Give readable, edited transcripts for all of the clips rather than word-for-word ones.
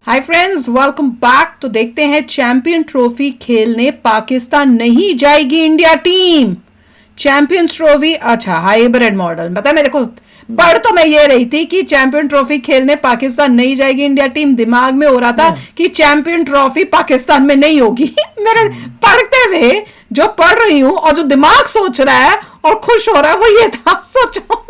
Hi friends, welcome back. तो देखते हैं चैंपियन ट्रॉफी खेलने पाकिस्तान नहीं जाएगी इंडिया टीम। चैंपियंस ट्रॉफी, अच्छा हाइब्रिड मॉडल, पता है मेरे को। पढ़ तो मैं ये रही थी कि चैंपियन ट्रॉफी खेलने पाकिस्तान नहीं जाएगी इंडिया टीम, दिमाग में हो रहा था कि चैंपियन ट्रॉफी पाकिस्तान में नहीं होगी। मेरे पढ़ते हुए जो पढ़ रही हूँ और जो दिमाग सोच रहा है और खुश हो रहा है वो ये था, सोचो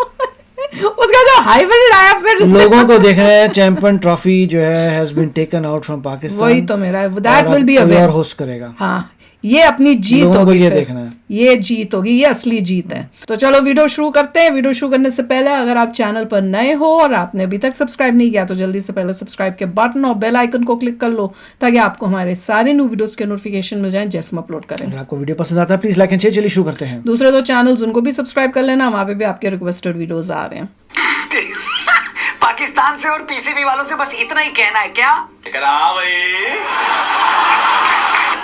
उसका जो हाइब्रिड आया फिर लोगों को देख रहे हैं चैंपियन ट्रॉफी जो है has been taken out from Pakistan. वही तो मेरा that will be a host करेगा। हाँ, ये अपनी जीत लोगों को होगी, ये देखना है, ये जीत होगी, ये असली जीत है। तो चलो वीडियो शुरू करते हैं। वीडियो शुरू करने से पहले अगर आप चैनल पर नए हो और आपने अभी तक सब्सक्राइब नहीं किया तो जल्दी से पहले सब्सक्राइब के बटन और बेल आइकन को क्लिक कर लो ताकि आपको हमारे सारे न्यू वीडियोस के नोटिफिकेशन मिल जाएं जैसे हम अपलोड करें। अगर आपको वीडियो पसंद आता है प्लीज लाइक एंड शेयर। चलिए शुरू करते हैं। दूसरे दो चैनल्स उनको भी सब्सक्राइब कर लेना, वहां पे भी आपके रिक्वेस्टेड वीडियोस आ रहे हैं। पाकिस्तान से और पीसीबी वालों से बस इतना ही कहना है क्या? भाई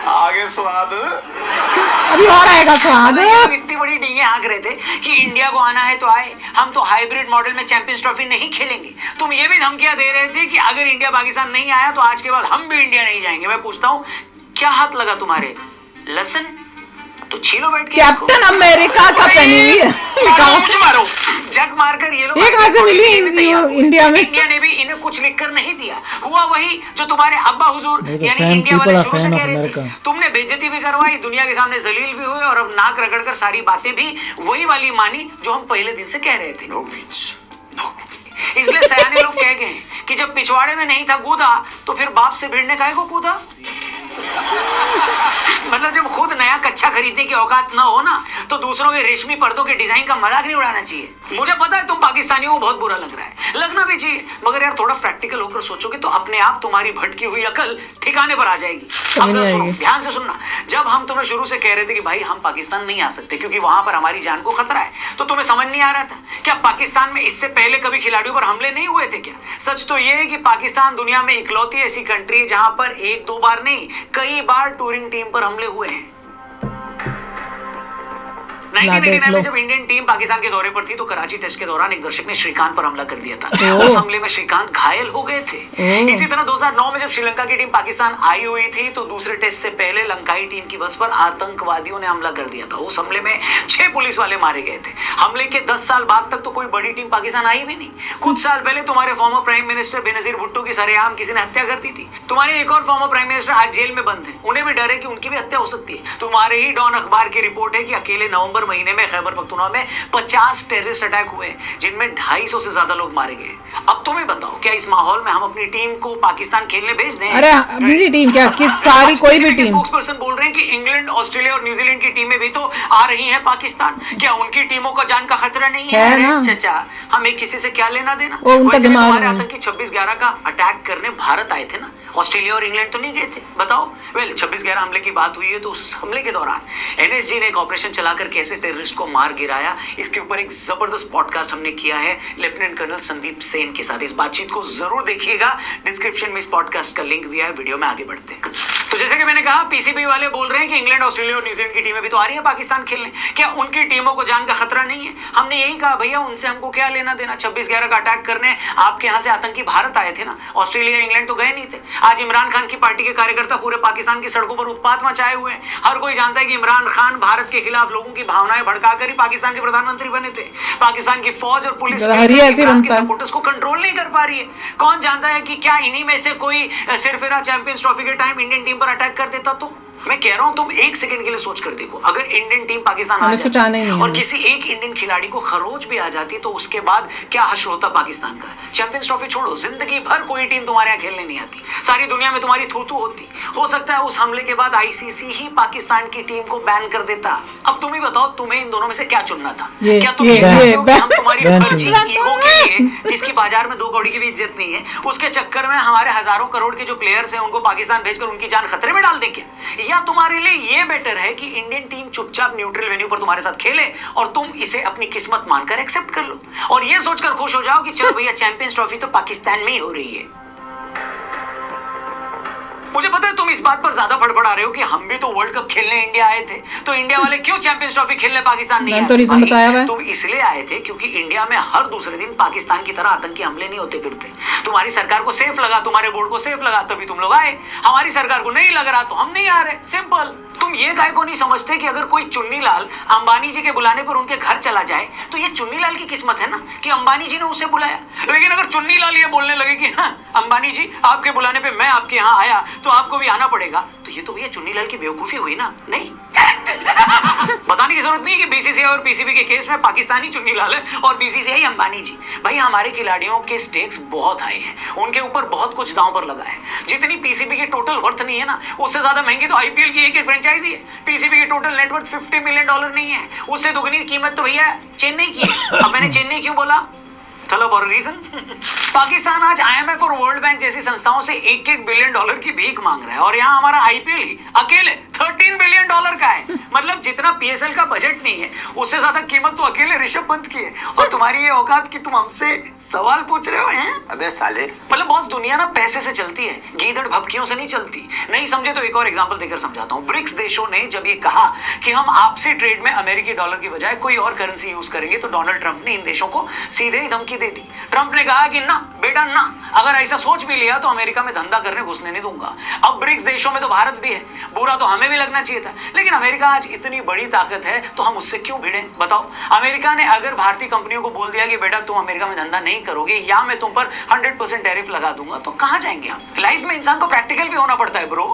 आगे स्वाद अभी और आएगा स्वाद। इतनी बड़ी डींगे हाँक रहे थे कि इंडिया को आना है तो आए, हम तो हाइब्रिड मॉडल में चैंपियंस ट्रॉफी नहीं खेलेंगे। तुम ये भी धमकियां दे रहे थे कि अगर इंडिया पाकिस्तान नहीं आया तो आज के बाद हम भी इंडिया नहीं जाएंगे। मैं पूछता हूँ, क्या हाथ लगा तुम्हारे? लसन तो छीलो बैठ के। कैप्टन अमेरिका का पहनी हुई है, मारो जग मारकर ये लोग कहां से मिली इंडिया में? इंडिया ने भी इन्हें कुछ लिखकर नहीं दिया। हुआ वही जो तुम्हारे अब्बा हुजूर यानी इंडिया वाले शुरू से कह रहे थे। तुमने बेइज्जती भी करवाई, दुनिया के सामने जलील भी हुए और अब नाक रगड़कर सारी बातें भी वही वाली मानी जो हम पहले दिन से कह रहे थे। इसलिए सयाने लोग कह गए कि जब पिछवाड़े में नहीं था कूदा तो फिर बाप से भिड़ने काहे को कूदा। मतलब जब खुद नया कच्चा खरीदने की औकात ना हो ना तो दूसरों के रेशमी पर्दों के डिजाइन का मजाक नहीं उड़ाना चाहिए। मुझे पता है तुम पाकिस्तानियों को बहुत बुरा लग रहा है, लगना भी चाहिए, मगर यार थोड़ा प्रैक्टिकल होकर सोचोगे तो अपने आप तुम्हारी भटकी हुई अकल ठिकाने पर आ जाएगी। अब सुनो, ध्यान से सुनना। जब हम तुम्हें शुरू से कह रहे थे कि भाई हम पाकिस्तान नहीं आ सकते क्योंकि वहां पर हमारी जान को खतरा है, तो तुम्हें समझ नहीं आ रहा था क्या पाकिस्तान में इससे पहले कभी खिलाड़ियों पर हमले नहीं हुए थे क्या? सच तो यह है कि पाकिस्तान दुनिया में इकलौती ऐसी कंट्री है जहां पर एक दो बार नहीं कई बार टूरिंग टीम पर हमले हुए हैं। 1989 में जब इंडियन टीम पाकिस्तान के दौरे पर थी तो कराची टेस्ट के दौरान एक दर्शक ने श्रीकांत पर हमला कर दिया था। उस हमले में श्रीकांत घायल हो गए थे। इसी तरह 2009 में जब श्रीलंका की टीम पाकिस्तान आई हुई थी तो दूसरे टेस्ट से पहले लंकाई टीम की बस पर आतंकवादियों ने हमला कर दिया था। उस हमले में 6 पुलिस वाले मारे गए थे। हमले के 10 साल बाद तक तो कोई बड़ी टीम पाकिस्तान आई भी नहीं। कुछ साल पहले तुम्हारे former prime minister Benazir Bhutto की सरेआम किसी ने हत्या कर दी थी। तुम्हारे एक और फॉर्मर प्राइम मिनिस्टर आज जेल में बंद है, उन्हें भी डर है कि उनकी भी हत्या हो सकती है। तुम्हारे ही डॉन अखबार की रिपोर्ट है कि अकेले नवंबर महीने में खैबर पख्तूनख्वा में 50 टेररिस्ट अटैक हुए जिनमें 250 से ज्यादा लोग मारे गए। अब तुम्हें बताओ, क्या इस माहौल में हम अपनी टीम को पाकिस्तान खेलने भेज दें? अरे अपनी टीम क्या, किस सारी कोई भी टीम। स्पोक्सपर्सन बोल रहे हैं कि इंग्लैंड, ऑस्ट्रेलिया और न्यूजीलैंड की टीमें भी तो आ रही हैं पाकिस्तान। क्या उनकी टीमों का जान का खतरा नहीं है? चाचा, हमें किसी से क्या लेना देना? हमारे आतंकी 26/11 का अटैक करने भारत आए थे ना, ऑस्ट्रेलिया और इंग्लैंड तो नहीं गए थे। बताओ, 26/11 हमले की बात हुई है तो उस हमले के दौरान एनएसजी ने एक ऑपरेशन चलाकर कैसे टेररिस्ट को मार गिराया, इसके ऊपर एक जबरदस्त पॉडकास्ट हमने किया है लेफ्टिनेंट कर्नल संदीप सेन के साथ। इस बातचीत को जरूर देखिएगा, डिस्क्रिप्शन में इस पॉडकास्ट का लिंक दिया है। वीडियो में आगे बढ़ते हैं। तो जैसे कि मैंने कहा, पीसीबी वाले बोल रहे हैं कि इंग्लैंड, ऑस्ट्रेलिया और न्यूजीलैंड की टीमें भी तो आ रही है पाकिस्तान खेलने। क्या उनकी टीमों को जान का खतरा नहीं है? हमने यही कहा, भैया उनसे हमको क्या लेना देना। 26/11 का अटैक करने आपके यहाँ से आतंकी भारत आए थे ना, ऑस्ट्रेलिया, इंग्लैंड तो गए नहीं थे। आज इमरान खान की पार्टी के कार्यकर्ता पूरे पाकिस्तान की सड़कों पर उत्पात मचाए हुए हैं। हर कोई जानता है कि इमरान खान भारत के खिलाफ लोगों की भावनाएं भड़काकर ही पाकिस्तान के प्रधानमंत्री बने थे। पाकिस्तान की फौज और पुलिस इमरान के सपोर्टर्स को कंट्रोल नहीं कर पा रही है। कौन जानता है कि क्या इन्हीं में से कोई सिरफिरा चैंपियंस ट्रॉफी के टाइम इंडियन टीम पर अटैक कर देता तो? मैं कह रहा हूं, तुम एक सेकंड के लिए सोच कर देखो, अगर इंडियन टीम पाकिस्तान आ जाती और किसी एक इंडियन खिलाड़ी को खरोच भी आ जाती तो उसके बाद क्या हश्र होता पाकिस्तान का? चैंपियंस ट्रॉफी छोड़ो, जिंदगी भर कोई टीम तुम्हारे यहाँ खेलने नहीं आती, सारी दुनिया में तुम्हारी थू-थू होती। हो सकता है उस हमले के बाद आईसीसी ही पाकिस्तान की टीम को बैन कर देता। अब तुम ही बताओ, तुम्हें इन दोनों में से क्या चुनना था? क्या तुम ये चाहते हो कि हम तुम्हारी फर्जी ईगो के लिए, जिसकी बाजार में 2 कौड़ी की भी इज्जत नहीं है, उसके चक्कर में हमारे हजारों करोड़ के जो प्लेयर्स हैं उनको पाकिस्तान भेजकर उनकी जान खतरे में डाल दें क्या? या तुम्हारे लिए ये बेटर है कि इंडियन टीम चुपचाप न्यूट्रल वेन्यू पर तुम्हारे साथ खेले और तुम इसे अपनी किस्मत मानकर एक्सेप्ट कर लो और ये सोचकर खुश हो जाओ कि चलो भैया चैंपियंस ट्रॉफी तो पाकिस्तान में ही हो रही है। मुझे पता है तुम इस बात पर ज्यादा फड़फड़ा रहे हो कि हम भी तो वर्ल्ड कप खेलने इंडिया आए थे, तो इंडिया वाले क्यों चैंपियंस ट्रॉफी खेलने पाकिस्तान नहीं आए? तो रीजन बताया हुआ है। तुम इसलिए आए थे क्योंकि इंडिया में हर दूसरे दिन पाकिस्तान की तरह आतंकी हमले नहीं होते फिरते। तुम्हारी सरकार को सेफ लगा, तुम्हारे बोर्ड को सेफ लगा, तभी तुम लोग आए। हमारी सरकार को नहीं लग रहा तो हम नहीं आ रहे, सिंपल। तुम ये काय को नहीं समझते कि अगर कोई चुन्नीलाल अंबानी जी के बुलाने पर उनके घर चला जाए तो ये चुन्नीलाल की किस्मत है ना कि अंबानी जी ने उसे बुलाया। लेकिन अगर चुन्नीलाल ये बोलने लगे कि हाँ अंबानी जी आपके बुलाने पे मैं आपके यहाँ आया तो आपको भी आना पड़ेगा, तो ये तो भैया चुन्नीलाल की बेवकूफी हुई ना? नहीं बताने की जरूरत नहीं कि बीसीसीआई और पीसीबी के केस में पाकिस्तानी चुन्नीलाल है और बीसीसीआई अंबानी जी। भाई हमारे खिलाड़ियों के स्टेक्स बहुत हाई हैं, उनके ऊपर बहुत कुछ दांव पर लगा है। जितनी पीसीबी की टोटल वर्थ नहीं है ना, उससे ज्यादा महंगी तो आईपीएल की एक फ्रेंचाइजी है। पीसीबी की टोटल नेटवर्थ $50 मिलियन नहीं है, उससे दुगनी कीमत तो भैया चेन्नई की है। अब मैंने चेन्नई क्यों बोला? थलो फॉर रीजन। पाकिस्तान आज आईएमएफ और वर्ल्ड बैंक जैसी संस्थाओं से $1-1 बिलियन की भीख मांग रहा है और यहाँ हमारा आईपीएल ही अकेले $13 बिलियन का है। मतलब जितना पीएसएल का बजट नहीं है उससे ज्यादा कीमत तो अकेले ऋषभ पंत की है। और तुम्हारी ये औकात कि तुम हमसे सवाल पूछ रहे हो हैं? अबे साले, मतलब बॉस दुनिया ना पैसे से चलती है, गीदड़ भभकियों से नहीं चलती। नहीं समझे तो एक और एग्जांपल देकर समझाता हूँ। ब्रिक्स देशों ने जब ये कहा कि हम आपसी ट्रेड में अमेरिकी डॉलर की बजाय कोई और करेंसी यूज करेंगे तो डोनाल्ड ट्रंप ने इन देशों को सीधे ही धमकी दे दी। ट्रंप ने कहा कि ना बेटा ना, अगर ऐसा सोच भी लिया तो अमेरिका में धंधा करने घुसने नहीं दूंगा। अब ब्रिक्स देशों में तो भारत भी है, बुरा तो हमें भी लगना चाहिए था, लेकिन अमेरिका आज इतनी बड़ी ताकत है तो हम उससे क्यों भिड़े? बताओ। अमेरिका ने अगर भारतीय कंपनियों को बोल दिया कि बेटा तुम अमेरिका में धंधा नहीं करोगे या मैं तुम पर 100% टैरिफ लगा दूंगा, तो कहां जाएंगे हम? लाइफ में इंसान को प्रैक्टिकल भी होना पड़ता है ब्रो।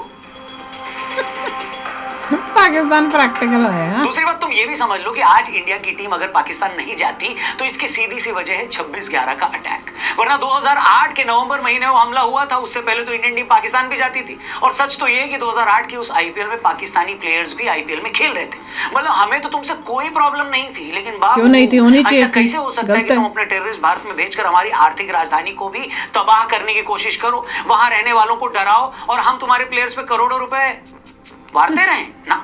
पाकिस्तान प्रैक्टिकल है। दूसरी बात तुम ये भी समझ लो कि आज इंडिया की टीम अगर पाकिस्तान नहीं जाती तो इसकी सीधी सी वजह है 26/11 का अटैक। वरना 2008 के नवंबर महीने वो हमला हुआ था, उससे पहले तो इंडियन टीम पाकिस्तान भी जाती थी। और सच तो ये कि 2008 की उस आईपीएल में पाकिस्तानी प्लेयर्स भी आईपीएल में खेल रहे थे। मतलब हमें तो तुमसे कोई प्रॉब्लम नहीं थी, लेकिन क्यों नहीं थी? होनी चाहिए। कैसे हो सकता है कि तुम अपने टेररिस्ट भारत में भेजकर हमारी आर्थिक राजधानी को भी तबाह करने की कोशिश करो, वहां रहने वालों को डराओ और हम तुम्हारे प्लेयर्स पे करोड़ों रुपए वारते रहे ना?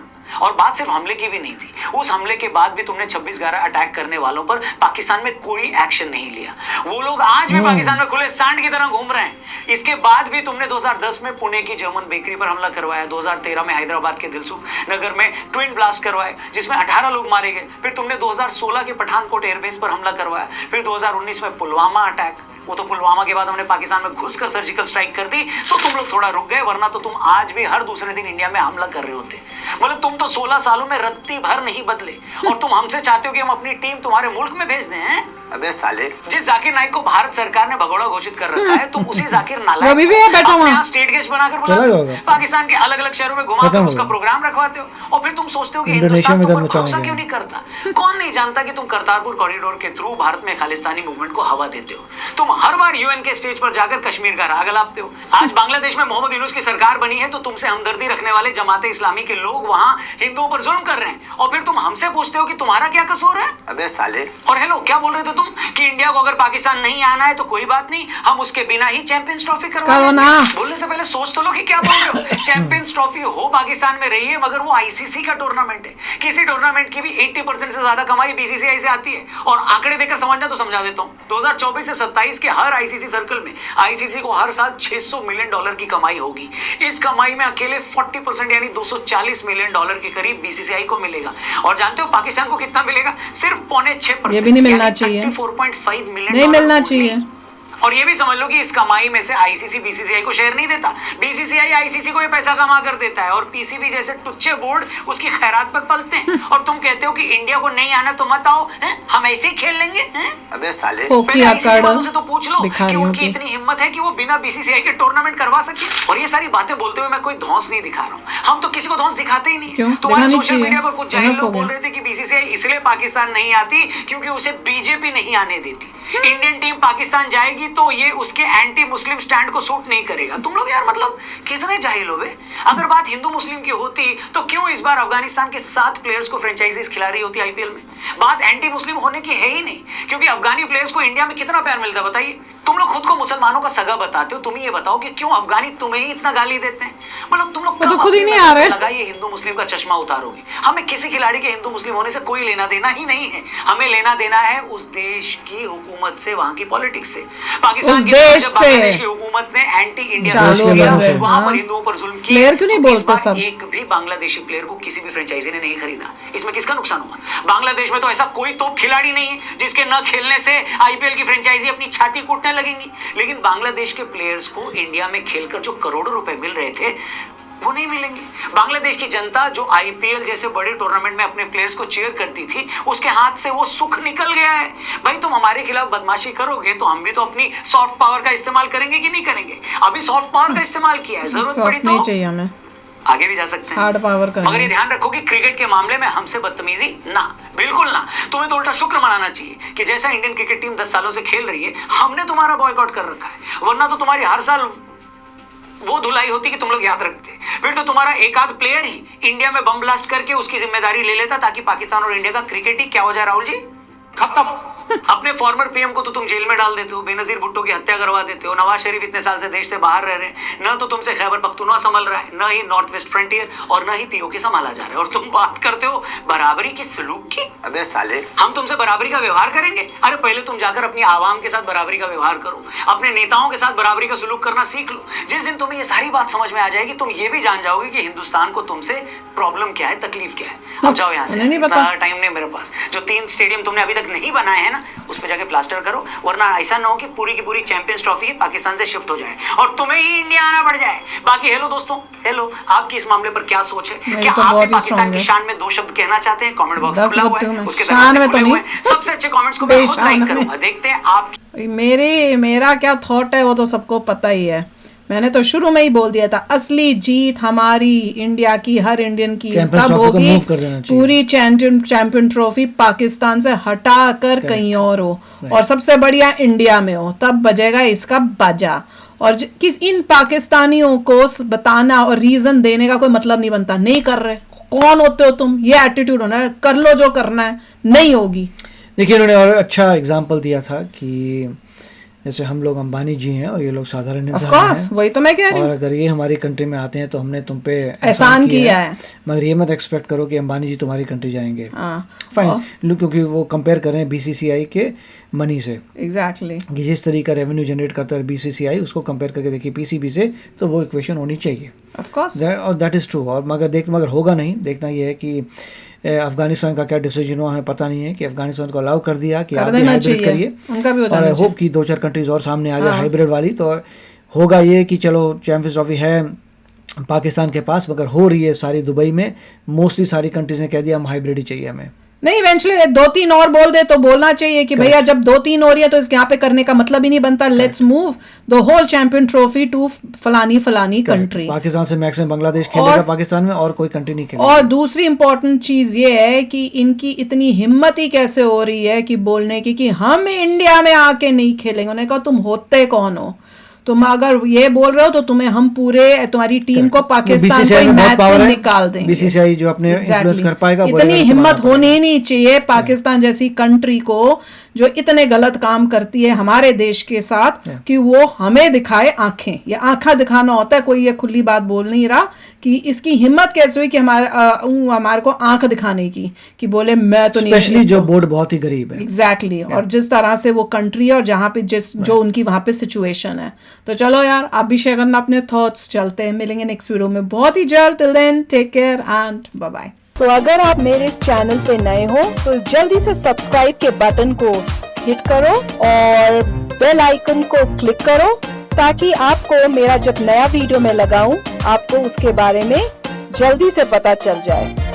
और बात सिर्फ हमले की भी नहीं थी, उस हमले के बाद भी तुमने 26/11 अटैक करने वालों पर पाकिस्तान में कोई एक्शन नहीं लिया। वो लोग आज भी पाकिस्तान में खुले सांड की तरह घूम रहे हैं। इसके बाद भी तुमने 2010 में पुणे की जर्मन बेकरी पर हमला करवाया, 2013 में हैदराबाद के दिलसुख नगर में ट्विन ब्लास्ट करवाए जिसमें 18 लोग मारे गए। फिर तुमने 2016 के पठानकोट एयरबेस पर हमला करवाया, फिर 2019 में पुलवामा अटैक। वो तो पुलवामा के बाद हमने पाकिस्तान में घुसकर सर्जिकल स्ट्राइक कर दी तो तुम लोग थोड़ा रुक गए, वरना तो तुम आज भी हर दूसरे दिन इंडिया में हमला कर रहे होते। मतलब तुम तो 16 सालों में रत्ती भर नहीं बदले और तुम हमसे चाहते हो कि हम अपनी टीम तुम्हारे मुल्क में भेज दें? हैं अबे साले, जिस जाकिर नाइक को भारत सरकार ने भगोड़ा घोषित कर रखा है तुम उसी जाकिर नालायक अभी भी है बैठा हुआ स्टेट गेस्ट बनाकर बुलाते हो, पाकिस्तान के अलग अलग शहरों में घुमाकर उसका प्रोग्राम रखवाते हो और फिर तुम सोचते हो कि हिंदुस्तान तुम पर भरोसा क्यों नहीं करता? कौन नहीं जानता कि तुम करतारपुर कॉरिडोर के थ्रू भारत में खालिस्तानी मूवमेंट को हवा देते हो। तुम हर बार यूएन के स्टेज पर जाकर कश्मीर का राग अलापते हो। आज बांग्लादेश में मोहम्मद यूनुस की सरकार बनी है तो तुमसे हमदर्दी रखने वाले जमाते इस्लामी के लोग वहां हिंदुओं पर जुल्म कर रहे हैं और फिर तुम हमसे पूछते हो कि तुम्हारा क्या कसूर है? अबे साले। और हेलो, क्या बोल रहे थे तुम कि इंडिया को अगर पाकिस्तान नहीं आना है तो कोई बात नहीं, हम उसके बिना ही चैंपियंस ट्रॉफी करवा लेंगे। बोलने से पहले सोच तो लो कि क्या बोल रहे हो। चैंपियंस ट्रॉफी हो पाकिस्तान में रही है मगर वो आईसीसी का टूर्नामेंट है। किसी टूर्नामेंट की भी 80% से ज्यादा कमाई बीसीसीआई से आती है। और आंकड़े देकर समझना तो समझा देता हूँ, 2024 से 27 के हर आईसीसी सर्कल में आईसीसी को हर साल $600 मिलियन की कमाई होगी। इस कमाई में अकेले 40% यानी $240 मिलियन के करीब बीसीसीआई को मिलेगा। और जानते हो पाकिस्तान को कितना मिलेगा? सिर्फ 6.5%। ये भी नहीं मिलना चाहिए, 34.5 मिलियन नहीं मिलना चाहिए। और ये भी समझ लो कि इस कमाई में से आईसीसी बीसीसीआई को शेयर नहीं देता, बीसीसीआई आईसीसी को ये पैसा कमा कर देता है और पीसीबी जैसे टुच्चे बोर्ड उसकी खैरात पर पलते हैं। और तुम कहते हो कि इंडिया को नहीं आना तो मत आओ, हम ऐसे ही खेल लेंगे। अबे साले, पहले आईसीसी वालों से तो पूछ लो कि उनकी इतनी हिम्मत है कि वो बिना बीसीसीआई के टूर्नामेंट करवा सके। और ये सारी बातें बोलते हुए मैं कोई धौंस नहीं दिखा रहा हूँ, हम तो किसी को धौंस दिखाते ही नहीं। तुम्हारे सोशल मीडिया पर कुछ जाहिल लोग बोल रहे थे कि बीसीसीआई इसलिए पाकिस्तान नहीं आती क्योंकि उसे बीजेपी नहीं आने देती। इंडियन टीम पाकिस्तान जाएगी तो ये उसके एंटी मुस्लिम स्टैंड को सूट नहीं करेगा। तुम लोग यार मतलब कितने जाहिल हो बे। अगर बात हिंदू मुस्लिम की होती तो क्यों इस बार अफगानिस्तान के 7 प्लेयर्स को फ्रेंचाइजीज खिला रही होती आईपीएल में? बात एंटी मुस्लिम होने की है ही नहीं, क्योंकि अफगानी प्लेयर्स को इंडिया में कितना प्यार मिलता है बताइए? तुम लोग खुद को मुसलमानों का सगा बताते हो, तुम ही ये बताओ कि क्यों अफगानी तुम्हें ही इतना गाली देते हैं। मतलब तुम लोग तो खुद ही नहीं आ रहे लगाइए हिंदू मुस्लिम का चश्मा उतारोगे। हमें किसी खिलाड़ी के हिंदू मुस्लिम होने से कोई लेना देना ही नहीं है, हमें लेना देना है उस देश की हुकूमत से, वहां की पॉलिटिक्स से। पाकिस्तान की बांग्लादेश की हुकूमत ने एंटी इंडिया वहां पर हिंदुओं पर जुल्म किया। प्लेयर क्यों नहीं बोलते सब? एक भी बांग्लादेशी प्लेयर को किसी भी फ्रेंचाइजी ने नहीं खरीदा, इसमें किसका नुकसान हुआ? बांग्लादेश में तो ऐसा कोई तोप खिलाड़ी नहीं है जिसके न खेलने से आईपीएल की फ्रेंचाइजी अपनी छाती कूटने लगेंगी। लेकिन बांग्लादेश के प्लेयर्स को इंडिया में खेलकर जो करोड़ों रुपए मिल रहे थे वो नहीं मिलेंगे। बांग्लादेश की जनता जो आईपीएल जैसे बड़े टूर्नामेंट में अपने प्लेयर्स को चीयर करती थी, उसके हाथ से वो सुख निकल गया है। भाई तुम हमारे खिलाफ बदमाशी करोगे तो हम भी तो अपनी सॉफ्ट पावर का इस्तेमाल करेंगे कि नहीं करेंगे? अभी सॉफ्ट पावर का इस्तेमाल किया है, जरूरत पड़ी तो चाहिए हमें, आगे भी जा सकते हैं हार्ड पावर करेंगे। मगर ये ध्यान रखो कि क्रिकेट के मामले में हमसे बदतमीजी ना, बिल्कुल ना। तुम्हें तो उल्टा शुक्र मनाना चाहिए कि जैसा इंडियन क्रिकेट टीम 10 सालों से खेल रही है, हमने तुम्हारा बॉयकॉट कर रखा है, वरना तो तुम्हारी हर साल वो धुलाई होती कि तुम लोग याद रखते। फिर तो तुम्हारा एक आध प्लेयर ही इंडिया में बम ब्लास्ट करके उसकी जिम्मेदारी ले लेता, ताकि पाकिस्तान और इंडिया का क्रिकेट ही क्या हो जाए राहुल जी, खत्म। अपने फॉर्मर पीएम को तो तुम जेल में डाल देते हो, बेनजीर भुट्टो की हत्या करवा देते हो, नवाज शरीफ इतने साल से देश से बाहर रह रहे हैं, न तो तुमसे खैबर पख्तूनवा संभल रहा है, न ही नॉर्थ वेस्ट फ्रंटियर, और न ही पीओके संभाला जा रहा है, और तुम बात करते हो बराबरी की सलूक की। अबे साले, हम तुमसे बराबरी का व्यवहार करेंगे? अरे पहले तुम जाकर अपनी आवाम के साथ बराबरी का व्यवहार करो, अपने नेताओं के साथ बराबरी का सलूक करना सीख लो। जिस दिन तुम्हें ये सारी बात समझ में आ जाएगी, तुम ये भी जान जाओगे कि हिंदुस्तान को तुमसे प्रॉब्लम क्या है, तकलीफ क्या है। अब जाओ यहाँ से, इतना टाइम नहीं मेरे पास। जो 3 स्टेडियम तुमने अभी तक नहीं बनाए हैं ना, उस पे जाके प्लास्टर करो, वरना ऐसा ना हो कि पूरी की पूरी चैंपियंस ट्रॉफी पाकिस्तान से शिफ्ट हो जाए और तुम्हें ही इंडिया आना पड़ जाए। बाकी हेलो दोस्तों, हेलो, आपकी इस मामले पर क्या सोच है? क्या तो आप पाकिस्तान की शान में 2 शब्द कहना चाहते हैं? कमेंट बॉक्स खुला हुआ है, उसके दरवाजे खुले हुए हैं। सबसे अच्छे कमेंट्स को मैं खुद लाइक करूंगा। देखते हैं आप मेरा क्या थॉट है वो तो सबको पता ही है। मैंने तो शुरू में ही बोल दिया था, असली जीत हमारी इंडिया की, हर इंडियन की तब होगी पूरी चैंपियन ट्रॉफी पाकिस्तान से हटा कर कहीं और हो, और सबसे बढ़िया इंडिया में हो, तब बजेगा इसका बाजा। और किस इन पाकिस्तानियों को बताना और रीजन देने का कोई मतलब नहीं बनता। नहीं कर रहे, कौन होते हो तुम? ये एटीट्यूड होना है, कर लो जो करना है, नहीं होगी। देखिए उन्होंने और अच्छा एग्जाम्पल दिया था कि जैसे हम लोग अंबानी जी हैं और ये लोग साधारण इंसान हैं, वही तो मैं कह रही हूँ। और अगर ये हमारी कंट्री में आते हैं तो हमने तुम पे एहसान किया है, मगर ये मत एक्सपेक्ट करो कि अंबानी जी तुम्हारी कंट्री जाएंगे। फाइन, क्योंकि वो कंपेयर कर रहे हैं बीसीसीआई के मनी से। एग्जैक्टली, कि जिस तरीके का रेवेन्यू जनरेट करता है बीसीसीआई, उसको कंपेयर करके देखिए पीसीबी से, तो वो इक्वेशन होनी चाहिए। ऑफ कोर्स, और दैट इज़ ट्रू। और मगर होगा नहीं। देखना ये है कि अफगानिस्तान का क्या डिसीजन हुआ, हमें पता नहीं है कि अफगानिस्तान को अलाउ कर दिया कि आप हाइब्रिड करिए, उनका भी हो और आई होप कि 2-4 कंट्रीज और सामने आ जाए हाइब्रिड वाली। तो होगा ये कि चलो चैंपियंस ट्रॉफी है पाकिस्तान के पास, मगर हो रही है सारी दुबई में, मोस्टली सारी कंट्रीज ने कह दिया हम हाइब्रिड ही चाहिए हमें। नहीं, इवेंचुअली 2-3 और बोल दे तो बोलना चाहिए कि भैया जब 2-3 हो रही है तो इसके यहाँ पे करने का मतलब ही नहीं बनता। Let's move the whole champion trophy to फलानी कंट्री। पाकिस्तान से मैक्सिमम बांग्लादेश खेलेगा पाकिस्तान में, और कोई कंट्री नहीं खेलेगा। और दूसरी इंपॉर्टेंट चीज ये है कि इनकी इतनी हिम्मत ही कैसे हो रही है कि बोलने की कि हम इंडिया में आके नहीं खेलेंगे। उन्होंने कहा तुम होते कौन हो? तुम अगर ये बोल रहे हो तो तुम्हें हम पूरे तुम्हारी टीम को पाकिस्तान को मैच से निकाल देंगे। बीसीसीआई जो अपने इन्फ्लुएंस कर पाएगा, इतनी हिम्मत होनी नहीं चाहिए पाकिस्तान जैसी कंट्री को, जो इतने गलत काम करती है हमारे देश के साथ, कि वो हमें दिखाए आंखें। ये आंखा दिखाना होता है, कोई ये खुली बात बोल नहीं रहा कि इसकी हिम्मत कैसे हुई कि हमारे को आंख दिखाने की, कि बोले मैं तो नहीं। स्पेशली जो बोर्ड बहुत ही गरीब है। एग्जैक्टली, और जिस तरह से वो कंट्री है और जहाँ पे जो उनकी वहां पे सिचुएशन है। तो चलो यार, आप भी शेयर करना अपने थॉट्स। चलते हैं, मिलेंगे नेक्स्ट वीडियो में बहुत ही जल्द। Till then take care and bye bye. तो अगर आप मेरे इस चैनल पे नए हो तो जल्दी से सब्सक्राइब के बटन को हिट करो और बेल आइकन को क्लिक करो, ताकि आपको मेरा जब नया वीडियो मैं लगाऊं आपको उसके बारे में जल्दी से पता चल जाए।